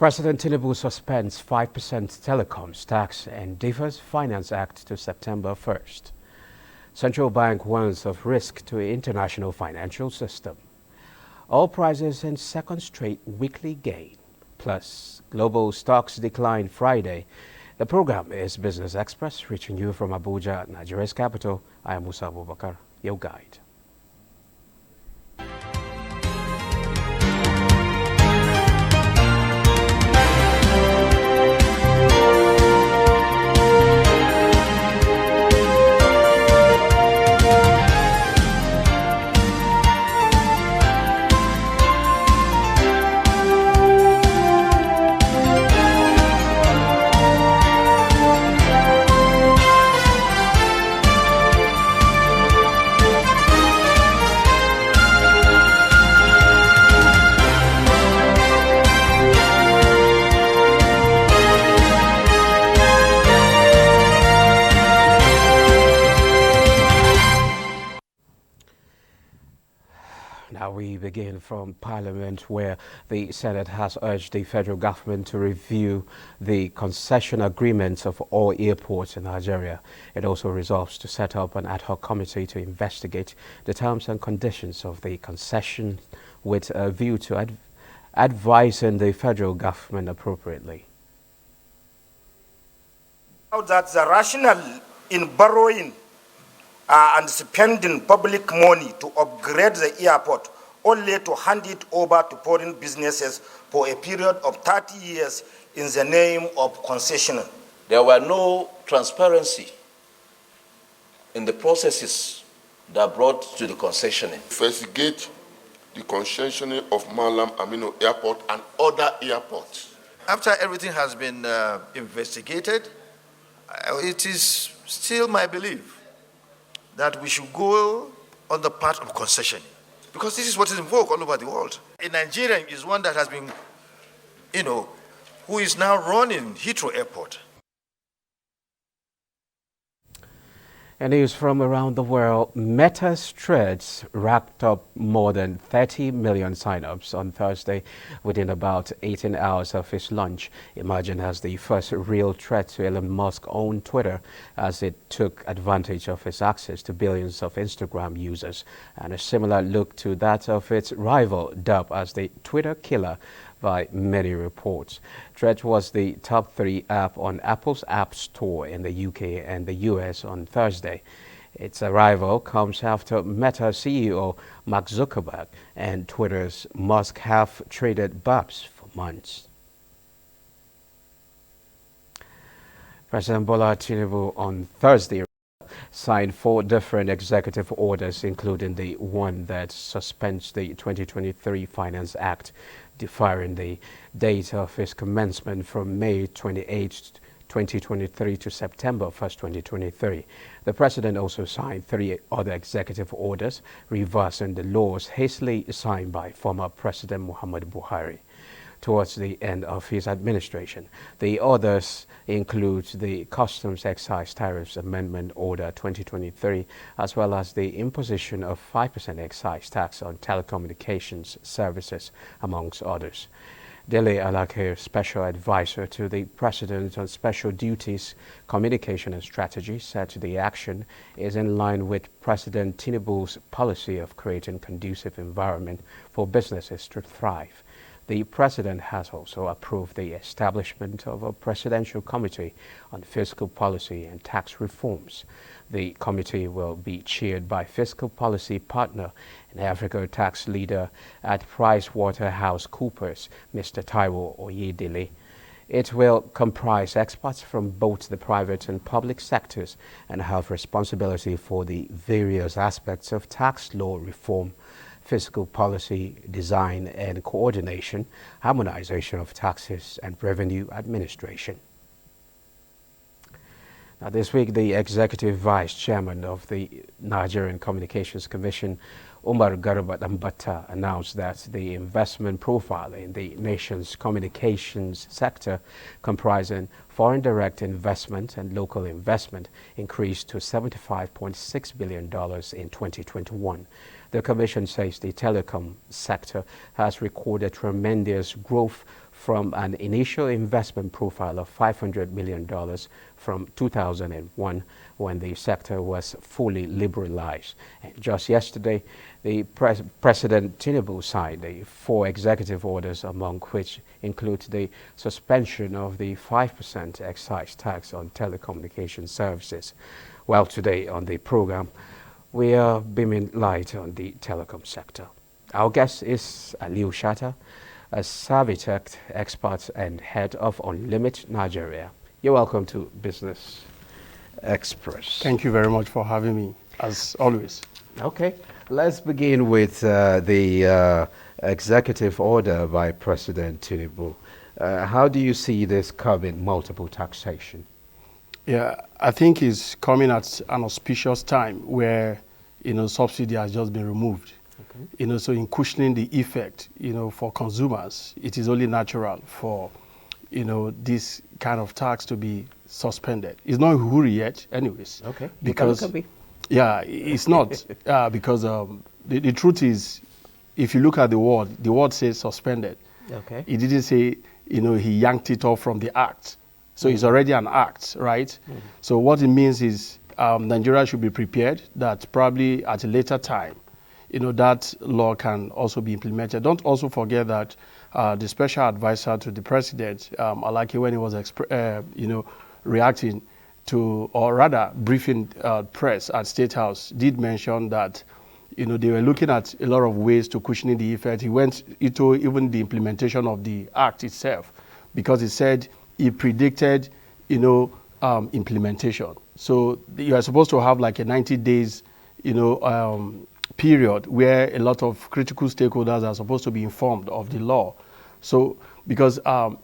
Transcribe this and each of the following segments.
President Tinubu suspends 5% telecoms tax and defers Finance Act to September 1st. Central Bank warns of risk to international financial system. Oil prices in second straight weekly gain. Plus, global stocks decline Friday. The program is Business Express, reaching you from Abuja, Nigeria's capital. I am Musa Abubakar, your guide. Now we begin from Parliament, where the Senate has urged the federal government to review the concession agreements of all airports in Nigeria. It also resolves to set up an ad hoc committee to investigate the terms and conditions of the concession with a view to advising the federal government appropriately. Now that the rationale in borrowing and spending public money to upgrade the airport only to hand it over to foreign businesses for a period of 30 years in the name of concession. There were no transparency in the processes that brought to the concessioning. Investigate the concessioning of Malam Aminu Airport and other airports. After everything has been investigated, it is still my belief that we should go on the path of concession, because this is what is in vogue all over the world. A Nigerian is one that has been, who is now running Heathrow Airport. And news from around the world, Meta's Threads racked up more than 30 million sign-ups on Thursday within about 18 hours of its launch, emerging as the first real threat to Elon Musk's own Twitter, as it took advantage of its access to billions of Instagram users, and a similar look to that of its rival, dubbed as the Twitter killer by many reports. Threads was the top 3 app on Apple's App Store in the UK and the US on Thursday. Its arrival comes after Meta CEO Mark Zuckerberg and Twitter's Musk have traded barbs for months. President Bola Tinubu on Thursday signed 4 different executive orders, including the one that suspends the 2023 Finance Act, deferring the date of its commencement from May 28, 2023 to September 1st, 2023. The president also signed 3 other executive orders reversing the laws hastily signed by former President Muhammadu Buhari towards the end of his administration. The others include the Customs Excise Tariffs Amendment Order 2023, as well as the imposition of 5% excise tax on telecommunications services, amongst others. Dele Alake, Special Advisor to the President on Special Duties, Communication and Strategy, said the action is in line with President Tinubu's policy of creating conducive environment for businesses to thrive. The President has also approved the establishment of a Presidential Committee on Fiscal Policy and Tax Reforms. The committee will be chaired by fiscal policy partner and Africa tax leader at PricewaterhouseCoopers, Mr. Taiwo Oyedele. It will comprise experts from both the private and public sectors and have responsibility for the various aspects of tax law reform, fiscal policy design and coordination, harmonization of taxes and revenue administration. Now, this week, the Executive Vice Chairman of the Nigerian Communications Commission, Umar Garba Dambata, announced that the investment profile in the nation's communications sector, comprising foreign direct investment and local investment, increased to $75.6 billion in 2021. The Commission says the telecom sector has recorded tremendous growth from an initial investment profile of $500 million from 2001 when the sector was fully liberalized. And just yesterday, the President Tinubu signed 4 executive orders, among which include the suspension of the 5% excise tax on telecommunication services. Well, today on the program, we are beaming light on the telecom sector. Our guest is Aliu Shatta, a Servitech expert and head of Unlimited Nigeria. You're welcome to Business Express. Thank you very much for having me, as always. Okay, let's begin with the executive order by President Tinubu. How do you see this curbing multiple taxation? Yeah, I think it's coming at an auspicious time where, subsidy has just been removed. Okay. So in cushioning the effect, for consumers, it is only natural for, this kind of tax to be suspended. It's not hurry yet, anyways. Okay. Because, yeah, it's not. Because the truth is, if you look at the word says suspended. Okay. It didn't say, he yanked it off from the act. So it's already an act, right? So what it means is Nigeria should be prepared that probably at a later time, that law can also be implemented. Don't also forget that the special advisor to the president, Alaki, when he was, reacting to, or rather briefing press at State House, did mention that, they were looking at a lot of ways to cushioning the effect. He went into even the implementation of the act itself, because he said he predicted, implementation. So you are supposed to have like a 90 days, period where a lot of critical stakeholders are supposed to be informed of the law. So because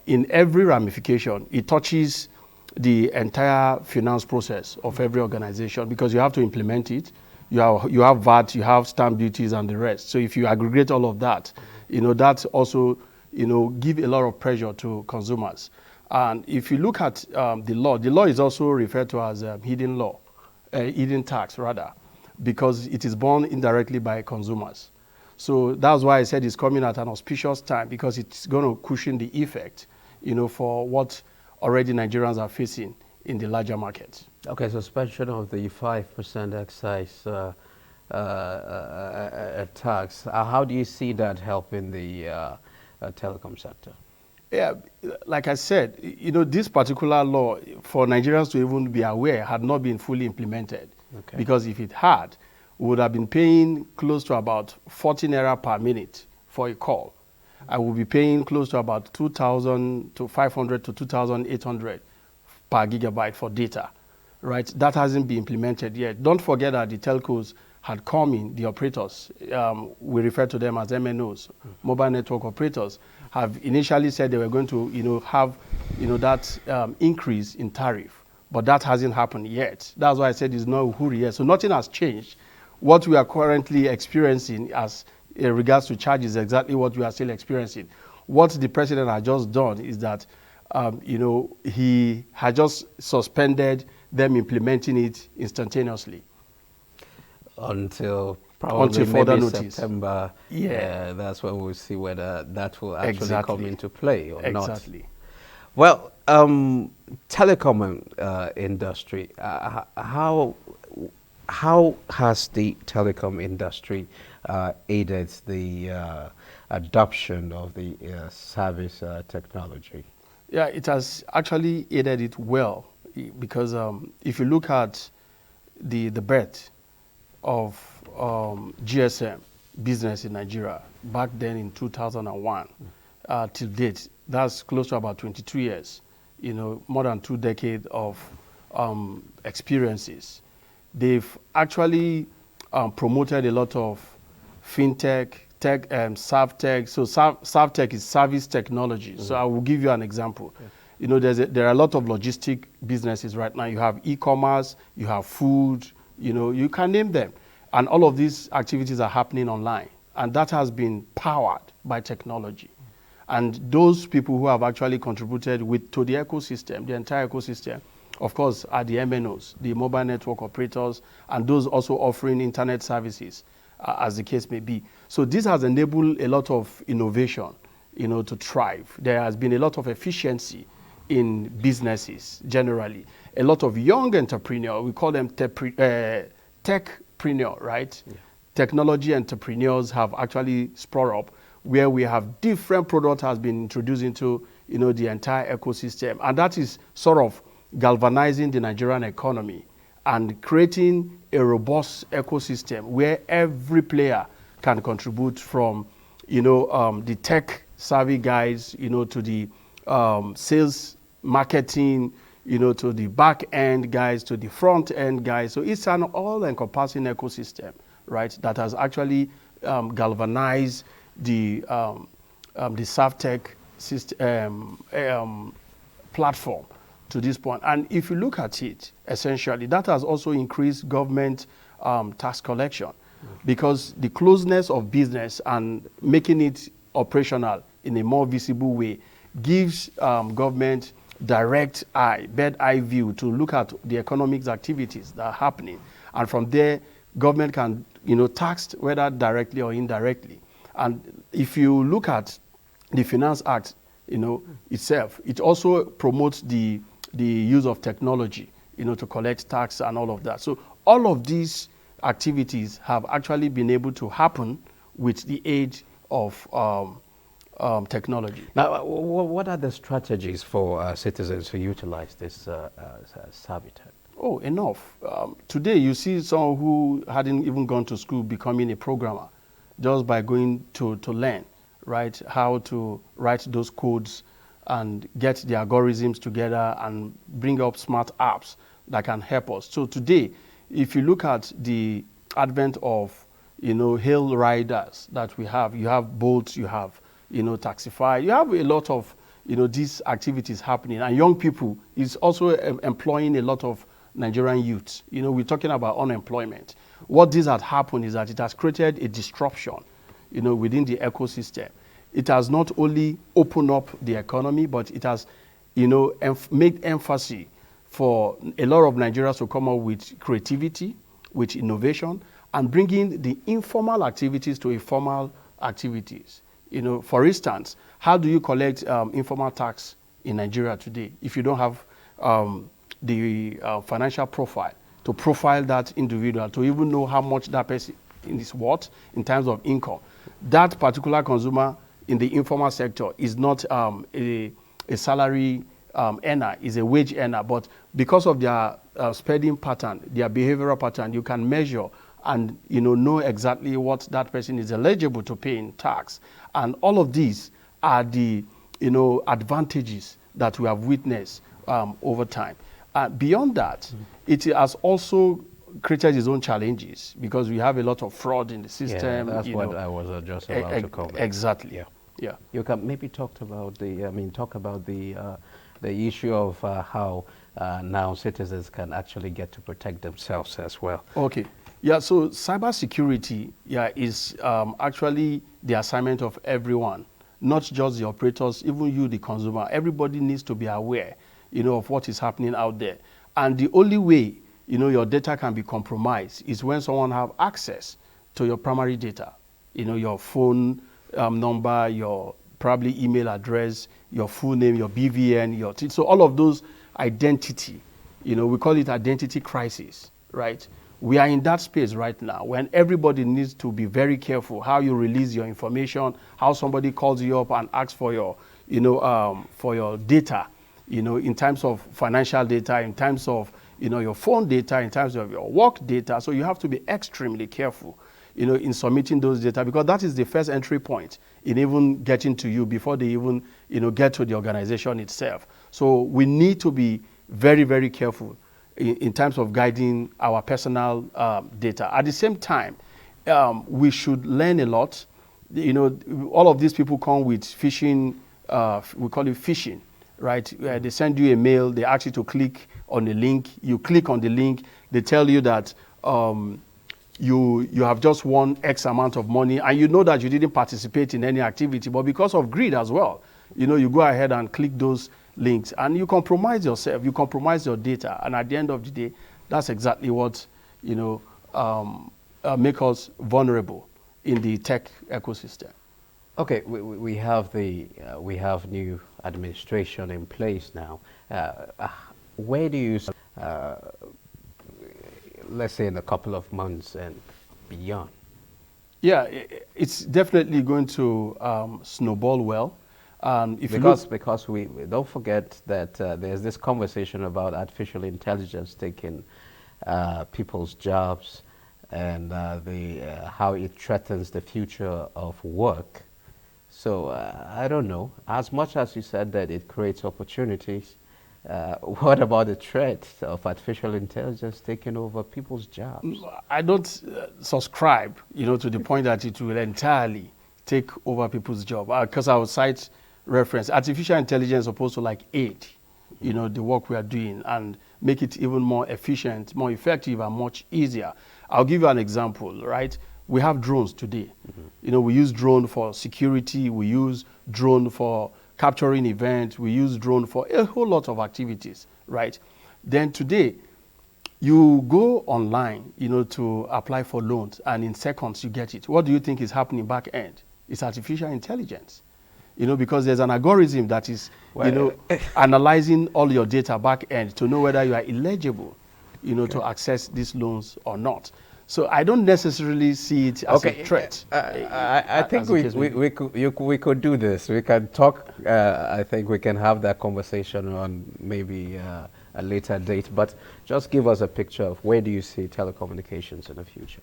in every ramification, it touches the entire finance process of every organization, because you have to implement it. You have VAT, you have stamp duties and the rest. So if you aggregate all of that, that's also, give a lot of pressure to consumers. And if you look at the law is also referred to as hidden law, hidden tax rather, because it is borne indirectly by consumers. So that's why I said it's coming at an auspicious time, because it's going to cushion the effect, for what already Nigerians are facing in the larger market. Okay, suspension of the 5% excise tax. How do you see that helping the telecom sector? Yeah, like I said, this particular law, for Nigerians to even be aware, had not been fully implemented. Okay. Because if it had, we would have been paying close to about 14 naira per minute for a call. I will be paying close to about 2,000 to 500 to 2,800 per gigabyte for data, right? That hasn't been implemented yet. Don't forget that the telcos had come in, the operators, we refer to them as MNOs, mobile network operators, have initially said they were going to, have, that increase in tariff, but that hasn't happened yet. That's why I said it's no hurry yet. So nothing has changed. What we are currently experiencing as regards to charges is exactly what we are still experiencing. What the president has just done is that, he had just suspended them implementing it instantaneously. Until probably further maybe notice. September, yeah, that's when we'll see whether that will actually come into play or not. Exactly. Well, telecom industry, how has the telecom industry aided the adoption of the service technology? Yeah, it has actually aided it well, because if you look at the birth of GSM business in Nigeria back then in 2001 till date, that's close to about 22 years, more than 2 decades of experiences. They've actually promoted a lot of fintech, tech, Servitech. So Servitech is service technology. So I will give you an example. Yeah. There are a lot of logistic businesses right now. You have e-commerce, you have food, you can name them. And all of these activities are happening online. And that has been powered by technology. And those people who have actually contributed to the ecosystem, the entire ecosystem, of course, are the MNOs, the mobile network operators, and those also offering internet services, as the case may be. So this has enabled a lot of innovation, to thrive. There has been a lot of efficiency in businesses generally. A lot of young entrepreneurs, we call them techpreneur, right? Yeah. Technology entrepreneurs have actually sprung up, where we have different products has been introduced into the entire ecosystem, and that is sort of galvanizing the Nigerian economy and creating a robust ecosystem where every player can contribute, from the tech savvy guys to the sales marketing, to the back end guys, to the front end guys. So it's an all-encompassing ecosystem, right, that has actually galvanized the Servitech system, platform to this point. And if you look at it, essentially, that has also increased government tax collection, because the closeness of business and making it operational in a more visible way gives government direct eye, bird eye view to look at the economic activities that are happening. And from there, government can, tax whether directly or indirectly. And if you look at the Finance Act, itself, it also promotes the use of technology, to collect tax and all of that. So all of these activities have actually been able to happen with the aid of technology. Now, what are the strategies for citizens to utilize this Servitech? Oh, enough. Today, you see someone who hadn't even gone to school becoming a programmer just by going to learn, right, how to write those codes and get the algorithms together and bring up smart apps that can help us. So today, if you look at the advent of, hail riders that we have, you have Bolt, you have, Taxify, you have a lot of, these activities happening. And young people is also employing a lot of Nigerian youths. We're talking about unemployment. What this has happened is that it has created a disruption, within the ecosystem. It has not only opened up the economy, but it has, made emphasis for a lot of Nigerians to come up with creativity, with innovation, and bringing the informal activities to informal activities. For instance, how do you collect informal tax in Nigeria today if you don't have the financial profile to profile that individual, to even know how much that person is worth in terms of income? That particular consumer in the informal sector is not a salary earner, is a wage earner, but because of their spending pattern, their behavioral pattern, you can measure and know exactly what that person is eligible to pay in tax. And all of these are the advantages that we have witnessed over time. Beyond that, it has also created its own challenges, because we have a lot of fraud in the system. Yeah, that's what I was just about to cover. Exactly. Yeah. Yeah. You can maybe talk about the issue of how now citizens can actually get to protect themselves as well. Okay. Yeah. So cybersecurity, is actually the assignment of everyone, not just the operators, even you, the consumer. Everybody needs to be aware, of what is happening out there. And the only way, your data can be compromised is when someone have access to your primary data, your phone number, your probably email address, your full name, your BVN, so all of those identity, we call it identity crisis, right? We are in that space right now when everybody needs to be very careful how you release your information, how somebody calls you up and asks for your, for your data, in terms of financial data, in terms of, your phone data, in terms of your work data. So you have to be extremely careful, in submitting those data, because that is the first entry point in even getting to you before they even, get to the organization itself. So we need to be very, very careful in terms of guiding our personal data. At the same time, we should learn a lot. All of these people come with phishing, we call it phishing, right? They send you a mail, they ask you to click on a link. You click on the link, they tell you that you have just won X amount of money, and you know that you didn't participate in any activity, but because of greed as well, you go ahead and click those links, and you compromise yourself, you compromise your data, and at the end of the day, that's exactly what make us vulnerable in the tech ecosystem. Okay, we have we have new administration in place now. Where do you, let's say, in a couple of months and beyond? Yeah, it's definitely going to snowball well. Because we don't forget that there's this conversation about artificial intelligence taking people's jobs and how it threatens the future of work. So I don't know. As much as you said that it creates opportunities, what about the threat of artificial intelligence taking over people's jobs? I don't subscribe, to the point that it will entirely take over people's job. Because I would cite reference. Artificial intelligence is supposed to aid, the work we are doing and make it even more efficient, more effective, and much easier. I'll give you an example, right? We have drones today. We use drone for security. We use drone for capturing events. We use drone for a whole lot of activities, right? Then today, you go online, to apply for loans, and in seconds you get it. What do you think is happening back end? It's artificial intelligence. Because there's an algorithm that is, analyzing all your data back end to know whether you are eligible, to access these loans or not. So I don't necessarily see it as a threat. I think we could do this. We can talk. I think we can have that conversation on maybe a later date. But just give us a picture of where do you see telecommunications in the future?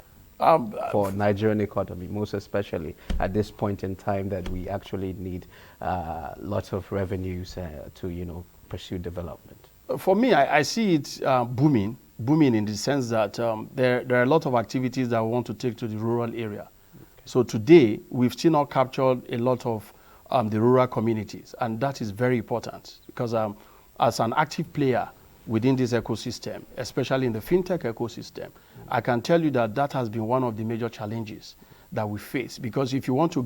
For Nigerian economy, most especially at this point in time that we actually need lots of revenues to pursue development. For me, I see it booming in the sense that there are a lot of activities that we want to take to the rural area. Okay. So today we've still not captured a lot of the rural communities, and that is very important because as an active player within this ecosystem, especially in the fintech ecosystem, I can tell you that has been one of the major challenges that we face. Because if you want to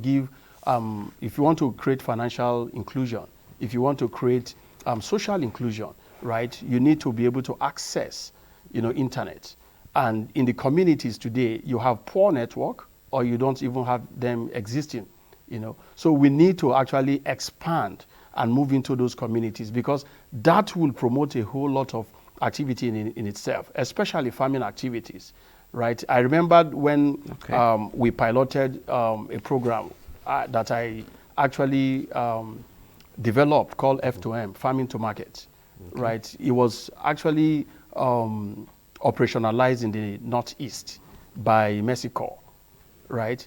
if you want to create financial inclusion, if you want to create social inclusion, right, you need to be able to access, internet. And in the communities today, you have poor network, or you don't even have them existing, So we need to actually expand and move into those communities because that will promote a whole lot of activity in itself, especially farming activities, right? I remembered when we piloted a program that I actually developed called F2M, Farming to Market, right? It was actually operationalized in the Northeast by Mexico, right?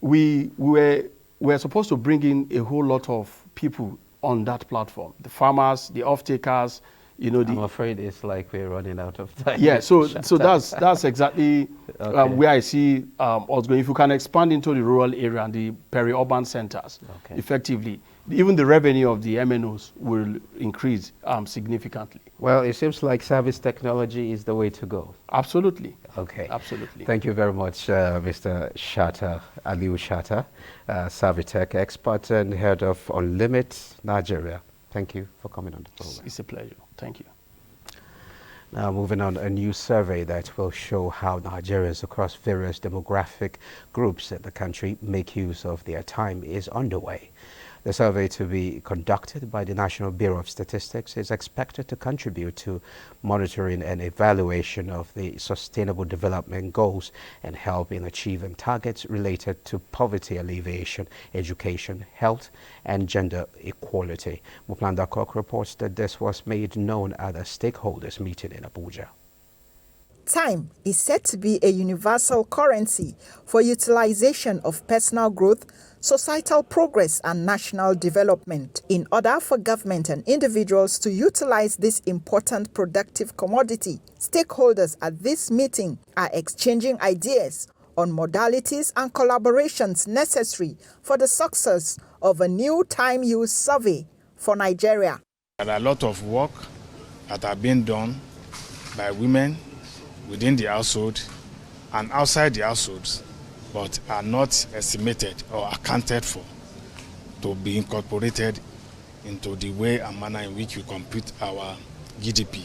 We were supposed to bring in a whole lot of people on that platform, the farmers, the off-takers, I'm afraid it's like we're running out of time. Yeah, so that's exactly where I see us going. If you can expand into the rural area and the peri-urban centers effectively, even the revenue of the MNOs will increase significantly. Well, it seems like service technology is the way to go. Absolutely. Okay. Absolutely. Thank you very much, Mr. Shatta, Aliu Shatta, Servitech expert and head of Unlimit Nigeria. Thank you for coming on the program. It's a pleasure. Thank you. Now, moving on, a new survey that will show how Nigerians across various demographic groups in the country make use of their time is underway. The survey, to be conducted by the National Bureau of Statistics, is expected to contribute to monitoring and evaluation of the Sustainable Development Goals and help in achieving targets related to poverty alleviation, education, health, and gender equality. Muplanda Kok reports that this was made known at a stakeholders meeting in Abuja. Time is said to be a universal currency for utilization of personal growth, societal progress, and national development. In order for government and individuals to utilize this important productive commodity, stakeholders at this meeting are exchanging ideas on modalities and collaborations necessary for the success of a new time use survey for Nigeria. There are a lot of work that are being done by women within the household and outside the households, but are not estimated or accounted for to be incorporated into the way and manner in which we compute our GDP,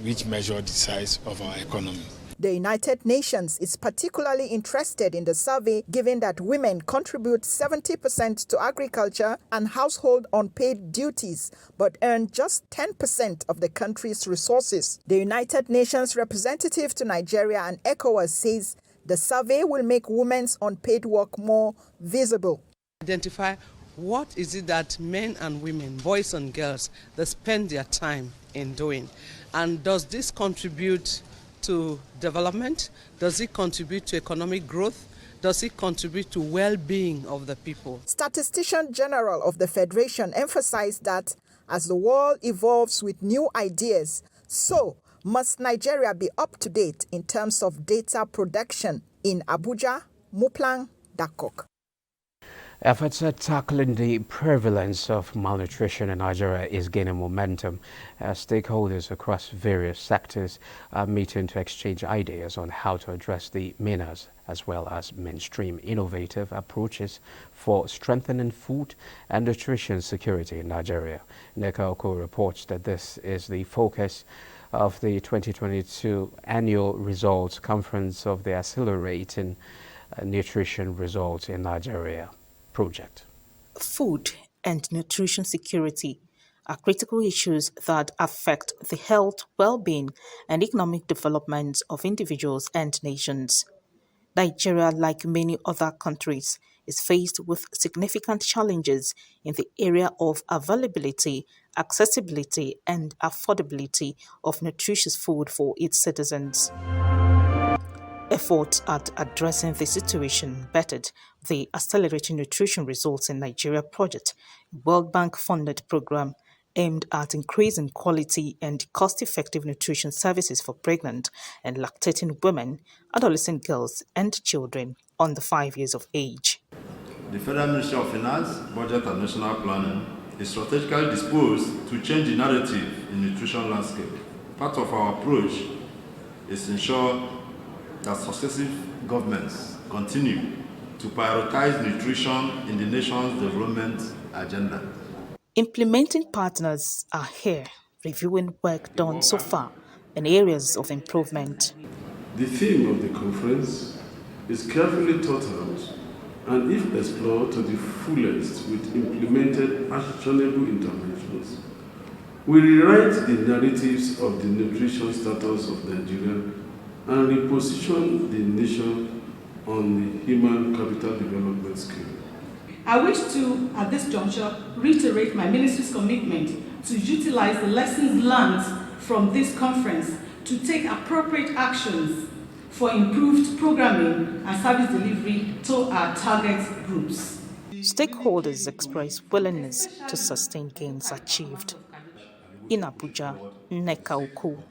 which measures the size of our economy. The United Nations is particularly interested in the survey given that women contribute 70% to agriculture and household unpaid duties but earn just 10% of the country's resources. The United Nations representative to Nigeria and ECOWAS says the survey will make women's unpaid work more visible. Identify what is it that men and women, boys and girls, they spend their time in doing, and does this contribute to development? Does it contribute to economic growth? Does it contribute to well-being of the people? Statistician General of the Federation emphasized that as the world evolves with new ideas, so must Nigeria be up to date in terms of data production. In Abuja, Muplang Dakok. Efforts at tackling the prevalence of malnutrition in Nigeria is gaining momentum as stakeholders across various sectors are meeting to exchange ideas on how to address the menace, as well as mainstream innovative approaches for strengthening food and nutrition security in Nigeria. Neka Oko reports that this is the focus of the 2022 Annual Results Conference of the Accelerating Nutrition Results in Nigeria project. Food and nutrition security are critical issues that affect the health, well-being, and economic development of individuals and nations. Nigeria, like many other countries, is faced with significant challenges in the area of availability, accessibility, and affordability of nutritious food for its citizens. Efforts at addressing the situation bettered the Accelerating Nutrition Results in Nigeria project, a World Bank-funded program aimed at increasing quality and cost-effective nutrition services for pregnant and lactating women, adolescent girls, and children under 5 years of age. The Federal Ministry of Finance, Budget and National Planning is strategically disposed to change the narrative in the nutrition landscape. Part of our approach is to ensure that successive governments continue to prioritize nutrition in the nation's development agenda. Implementing partners are here, reviewing work done so far and areas of improvement. The theme of the conference is carefully thought out and, if explored to the fullest with implemented actionable interventions, will rewrite the narratives of the nutrition status of Nigeria and reposition the nation on the human capital development scale. I wish to, at this juncture, reiterate my ministry's commitment to utilize the lessons learned from this conference to take appropriate actions for improved programming and service delivery to our target groups. Stakeholders express willingness to sustain gains achieved. In Abuja, Neka Oko.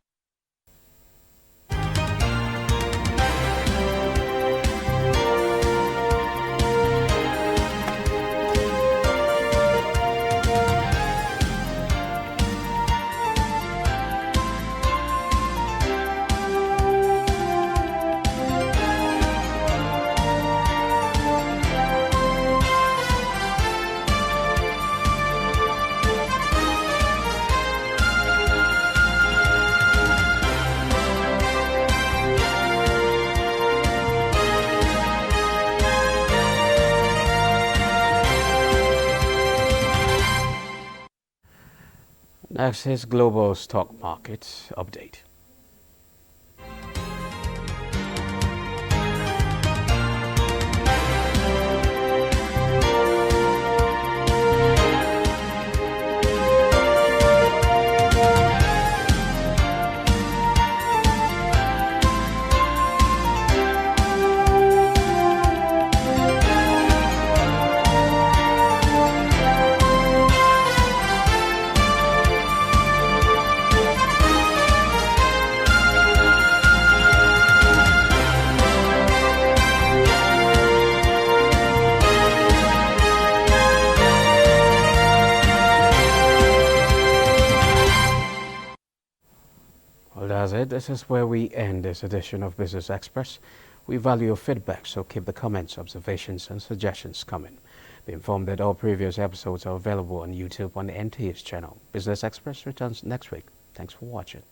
Next is Global Stock Market Update. Well, that's it. This is where we end this edition of Business Express. We value your feedback, so keep the comments, observations, and suggestions coming. Be informed that all previous episodes are available on YouTube on the NTA's channel. Business Express returns next week. Thanks for watching.